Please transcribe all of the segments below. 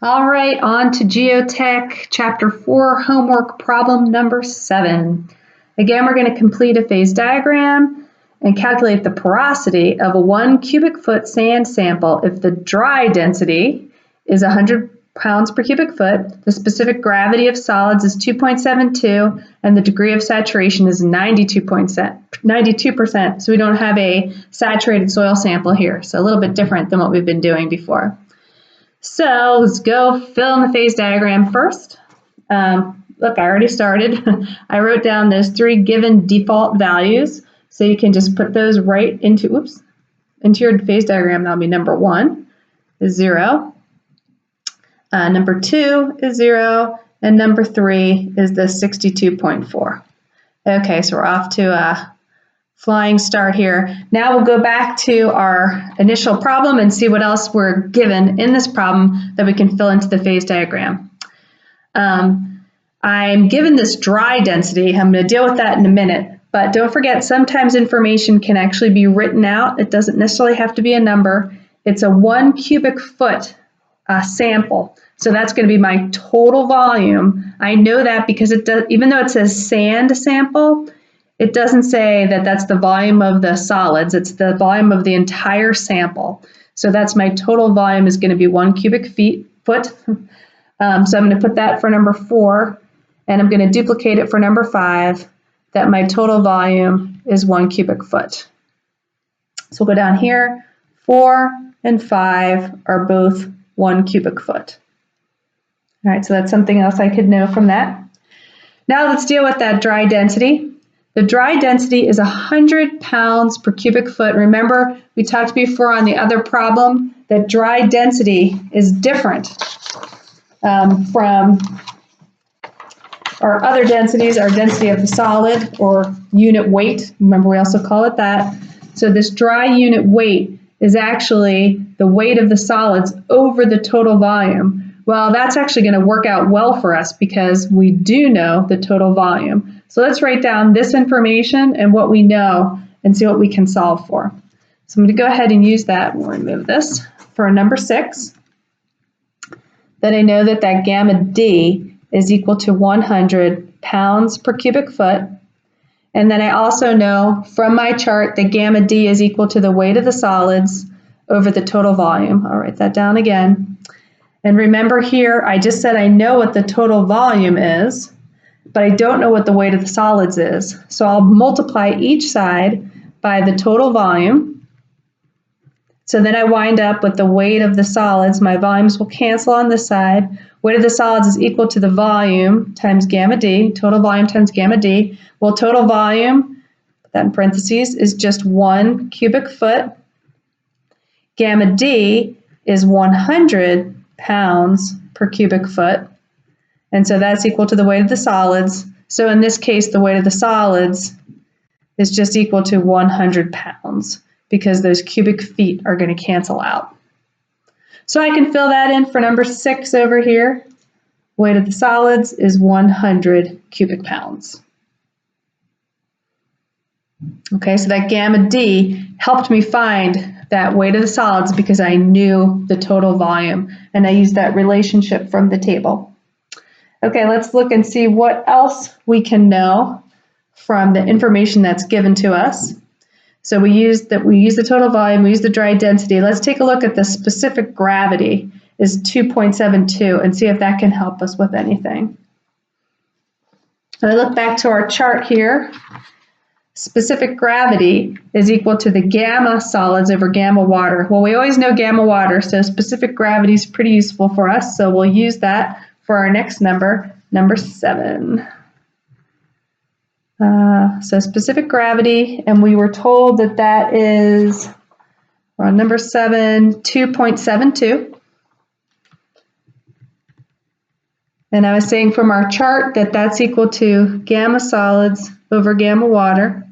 All right, on to Geotech, Chapter 4, homework problem number 7. Again, we're going to complete a phase diagram and calculate the porosity of a 1 cubic foot sand sample if the dry density is 100 pounds per cubic foot, the specific gravity of solids is 2.72, and the degree of saturation is 92%. So we don't have a saturated soil sample here, so a little bit different than what we've been doing before. So let's go fill in the phase diagram first. Look, I already started. I wrote down those 3 given default values. So you can just put those right into your phase diagram. That'll be number 1 is 0. Number 2 is 0. And number 3 is the 62.4. Okay, so we're off to a flying start here. Now we'll go back to our initial problem and see what else we're given in this problem that we can fill into the phase diagram. I'm given this dry density. I'm going to deal with that in a minute, but don't forget sometimes information can actually be written out. It doesn't necessarily have to be a number. It's a 1 cubic foot sample. So that's going to be my total volume. I know that because it does, even though it says sand sample, it doesn't say that that's the volume of the solids. It's the volume of the entire sample. So that's my total volume is going to be 1 cubic foot. So I'm going to put that for number 4, and I'm going to duplicate it for number 5, that my total volume is 1 cubic foot. So we'll go down here. 4 and 5 are both 1 cubic foot. All right, so that's something else I could know from that. Now let's deal with that dry density. The dry density is 100 pounds per cubic foot. Remember, we talked before on the other problem that dry density is different from our other densities, our density of the solid or unit weight. Remember, we also call it that. So this dry unit weight is actually the weight of the solids over the total volume. Well, that's actually going to work out well for us because we do know the total volume. So let's write down this information and what we know and see what we can solve for. So I'm going to go ahead and use that. We'll remove this for number 6. Then I know that gamma D is equal to 100 pounds per cubic foot. And then I also know from my chart that gamma D is equal to the weight of the solids over the total volume. I'll write that down again. And remember here, I just said I know what the total volume is, but I don't know what the weight of the solids is. So I'll multiply each side by the total volume. So then I wind up with the weight of the solids. My volumes will cancel on this side. Weight of the solids is equal to the volume times gamma D, total volume times gamma D. Well, total volume, put that in parentheses, is just 1 cubic foot. Gamma D is 100 pounds per cubic foot. And so that's equal to the weight of the solids. So in this case, the weight of the solids is just equal to 100 pounds because those cubic feet are going to cancel out. So I can fill that in for number 6 over here. Weight of the solids is 100 cubic pounds. Okay, so that gamma D helped me find that weight of the solids because I knew the total volume, and I used that relationship from the table. Okay, let's look and see what else we can know from the information that's given to us. So we use the total volume, we use the dry density. Let's take a look at the specific gravity is 2.72 and see if that can help us with anything. So I look back to our chart here. Specific gravity is equal to the gamma solids over gamma water. Well, we always know gamma water, so specific gravity is pretty useful for us, so we'll use that for our next number, number 7. So specific gravity, and we were told that that is, on number 7, 2.72. And I was saying from our chart that that's equal to gamma solids over gamma water.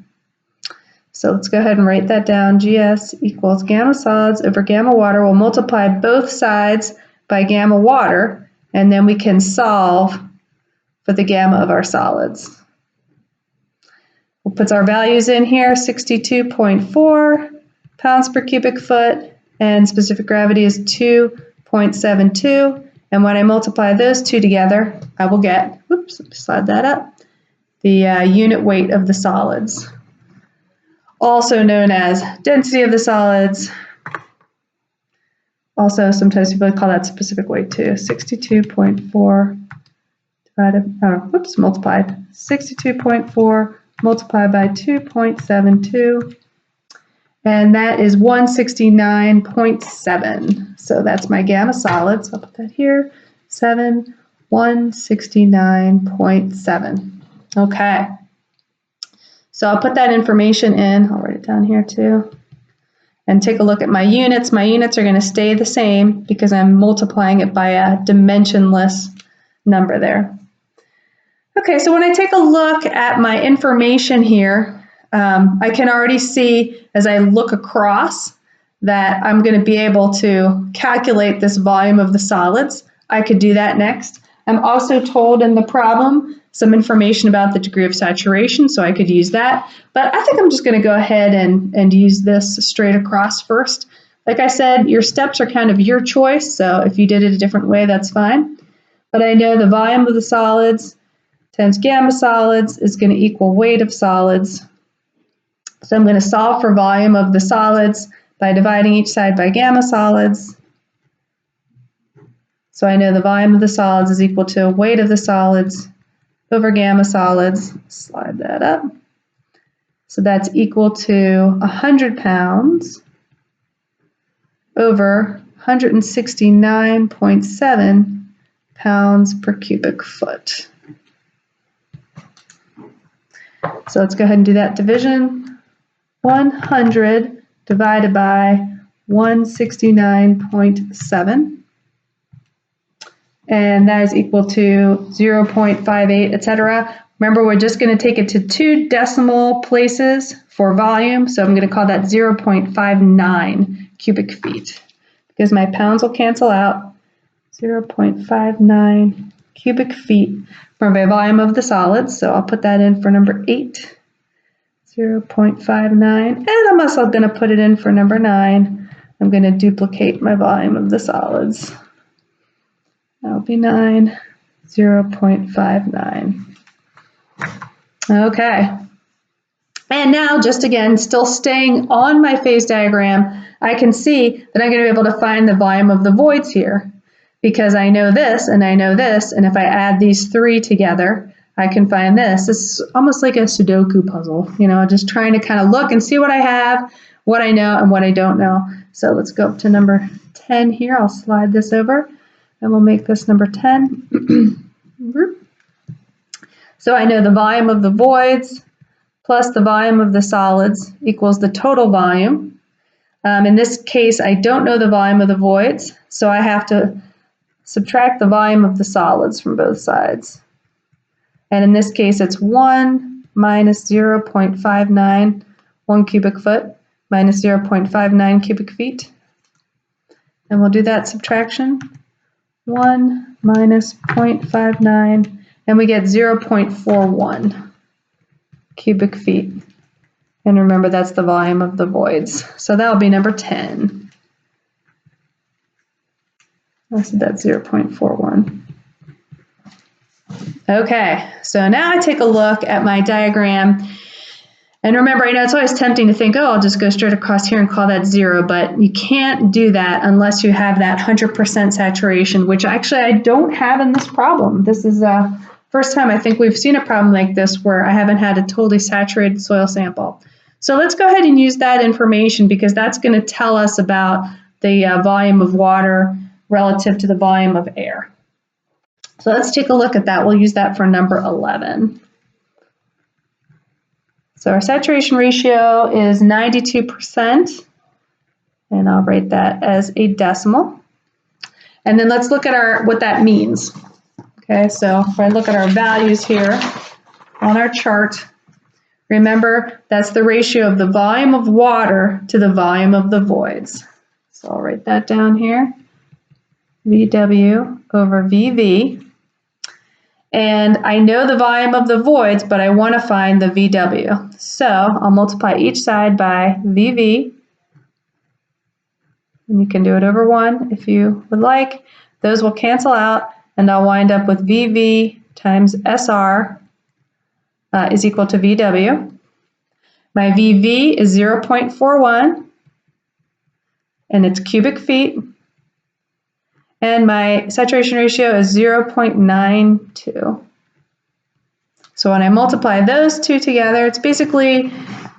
So let's go ahead and write that down. GS equals gamma solids over gamma water. We'll multiply both sides by gamma water, and then we can solve for the gamma of our solids. We'll put our values in here, 62.4 pounds per cubic foot, and specific gravity is 2.72. And when I multiply those two together, I will get, oops, slide that up, the unit weight of the solids, also known as density of the solids. Also, sometimes people call that specific weight too. 62.4 divided, multiplied. 62.4 multiplied by 2.72. And that is 169.7. So that's my gamma solids. I'll put that here. 169.7. Okay. So I'll put that information in. I'll write it down here too. And take a look at my units. My units are going to stay the same because I'm multiplying it by a dimensionless number there. Okay, so when I take a look at my information here, I can already see as I look across that I'm going to be able to calculate this volume of the solids. I could do that next. I'm also told in the problem some information about the degree of saturation, so I could use that. But I think I'm just going to go ahead and use this straight across first. Like I said, your steps are kind of your choice, so if you did it a different way, that's fine. But I know the volume of the solids times gamma solids is going to equal weight of solids. So I'm going to solve for volume of the solids by dividing each side by gamma solids. So I know the volume of the solids is equal to weight of the solids over gamma solids. Slide that up. So that's equal to 100 pounds over 169.7 pounds per cubic foot. So let's go ahead and do that division. 100 divided by 169.7. And that is equal to 0.58, etc. Remember, we're just going to take it to 2 decimal places for volume, so I'm going to call that 0.59 cubic feet because my pounds will cancel out. 0.59 cubic feet for my volume of the solids, so I'll put that in for number 8. 0.59, and I'm also going to put it in for number 9. I'm going to duplicate my volume of the solids. That'll be 9, 0.59. Okay. And now, just again, still staying on my phase diagram, I can see that I'm going to be able to find the volume of the voids here because I know this, and if I add these 3 together, I can find this. It's almost like a Sudoku puzzle, you know, just trying to kind of look and see what I have, what I know, and what I don't know. So let's go up to number 10 here. I'll slide this over. And we'll make this number 10. So I know the volume of the voids plus the volume of the solids equals the total volume. In this case, I don't know the volume of the voids, so I have to subtract the volume of the solids from both sides. And in this case, it's 1 minus 0.59, 1 cubic foot, minus 0.59 cubic feet. And we'll do that subtraction. 1 minus 0.59, and we get 0.41 cubic feet. And remember, that's the volume of the voids. So that'll be number 10. I said that's 0.41. Okay, so now I take a look at my diagram. And remember, I know it's always tempting to think, oh, I'll just go straight across here and call that 0, but you can't do that unless you have that 100% saturation, which actually I don't have in this problem. This is the first time I think we've seen a problem like this where I haven't had a totally saturated soil sample. So let's go ahead and use that information because that's going to tell us about the volume of water relative to the volume of air. So let's take a look at that. We'll use that for number 11. So our saturation ratio is 92%, and I'll write that as a decimal. And then let's look at what that means. Okay, so if I look at our values here on our chart, remember that's the ratio of the volume of water to the volume of the voids. So I'll write that down here, VW over VV. And I know the volume of the voids, but I want to find the VW. So I'll multiply each side by VV. And you can do it over 1 if you would like. Those will cancel out, and I'll wind up with VV times SR is equal to VW. My VV is 0.41, and it's cubic feet. And my saturation ratio is 0.92. So when I multiply those two together, it's basically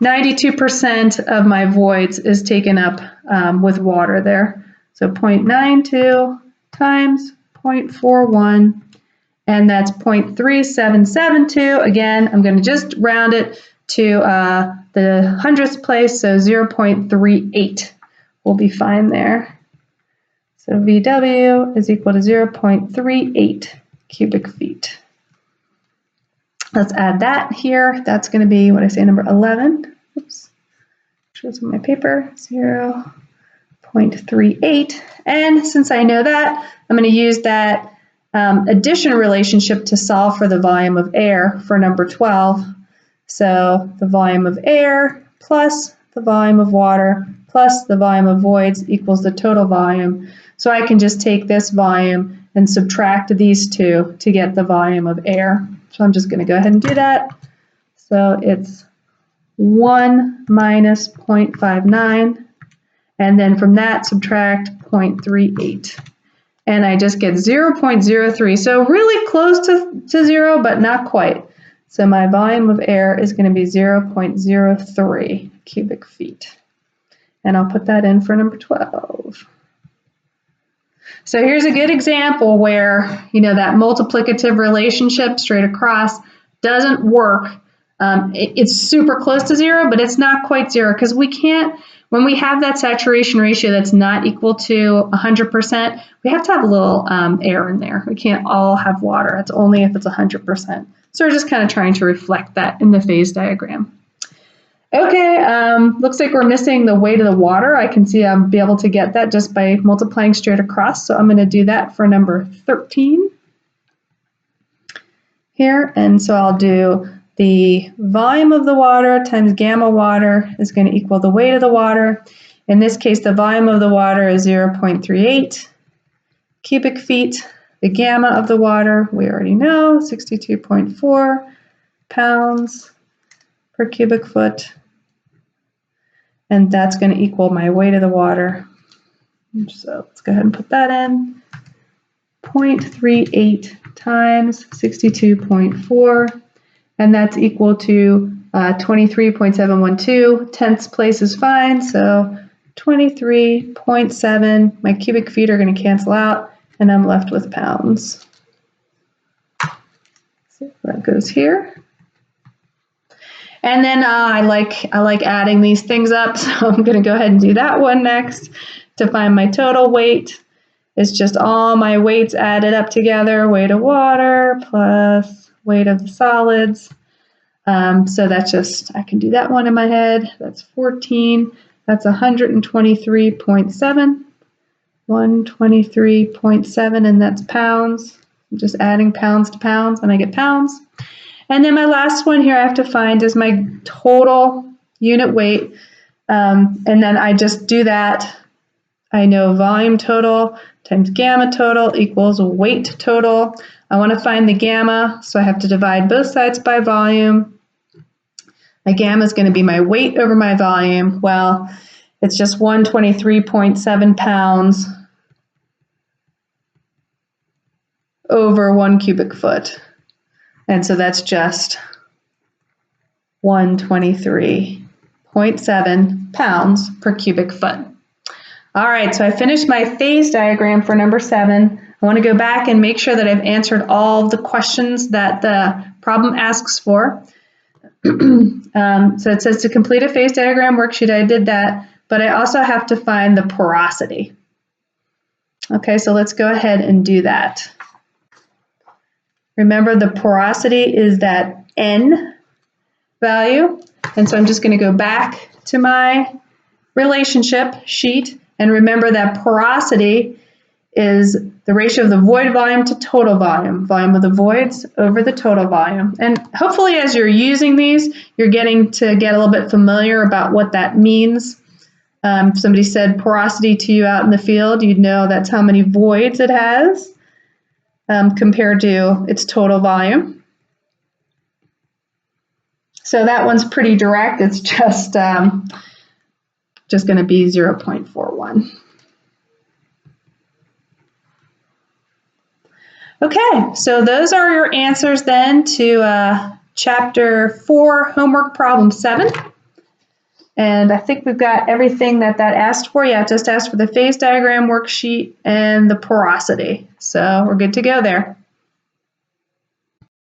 92% of my voids is taken up with water there. So 0.92 times 0.41, and that's 0.3772. Again, I'm going to just round it to the hundredth place, so 0.38 will be fine there. So VW is equal to 0.38 cubic feet. Let's add that here. That's going to be, what I say, number 11. Oops. Shows on my paper, 0.38. And since I know that, I'm going to use that addition relationship to solve for the volume of air for number 12. So the volume of air plus the volume of water plus the volume of voids equals the total volume. So I can just take this volume and subtract these two to get the volume of air. So I'm just going to go ahead and do that. So it's 1 minus 0.59, and then from that subtract 0.38. And I just get 0.03, so really close to 0, but not quite. So my volume of air is going to be 0.03 cubic feet. And I'll put that in for number 12. So here's a good example where, that multiplicative relationship straight across doesn't work. It's super close to 0, but it's not quite 0, because we can't, when we have that saturation ratio that's not equal to 100%, we have to have a little air in there. We can't all have water. It's only if it's 100%. So we're just kind of trying to reflect that in the phase diagram. Okay, looks like we're missing the weight of the water. I can see I'll be able to get that just by multiplying straight across. So I'm going to do that for number 13 here. And so I'll do the volume of the water times gamma water is going to equal the weight of the water. In this case, the volume of the water is 0.38 cubic feet. The gamma of the water, we already know, 62.4 pounds per cubic foot. And that's going to equal my weight of the water. So let's go ahead and put that in. 0.38 times 62.4, and that's equal to 23.712. Tenths place is fine, so 23.7. My cubic feet are going to cancel out, and I'm left with pounds. So that goes here. And then I like adding these things up, so I'm going to go ahead and do that one next. To find my total weight, it's just all my weights added up together, weight of water plus weight of the solids. So that's just, I can do that one in my head. That's 14. That's 123.7. 123.7, and that's pounds. I'm just adding pounds to pounds, and I get pounds. And then my last one here I have to find is my total unit weight. And then I just do that. I know volume total times gamma total equals weight total. I want to find the gamma, so I have to divide both sides by volume. My gamma is going to be my weight over my volume. Well, it's just 123.7 pounds over 1 cubic foot. And so that's just 123.7 pounds per cubic foot. All right, so I finished my phase diagram for number 7. I want to go back and make sure that I've answered all of the questions that the problem asks for. So it says to complete a phase diagram worksheet, I did that, but I also have to find the porosity. Okay, so let's go ahead and do that. Remember, the porosity is that N value, and so I'm just going to go back to my relationship sheet, and remember that porosity is the ratio of the void volume to total volume, volume of the voids over the total volume. And hopefully as you're using these, you're getting to get a little bit familiar about what that means. If somebody said porosity to you out in the field, you'd know that's how many voids it has compared to its total volume. So that one's pretty direct. It's just going to be 0.41. Okay, so those are your answers then to Chapter 4, Homework Problem 7. And I think we've got everything that asked for. Yeah, just asked for the phase diagram worksheet and the porosity. So we're good to go there.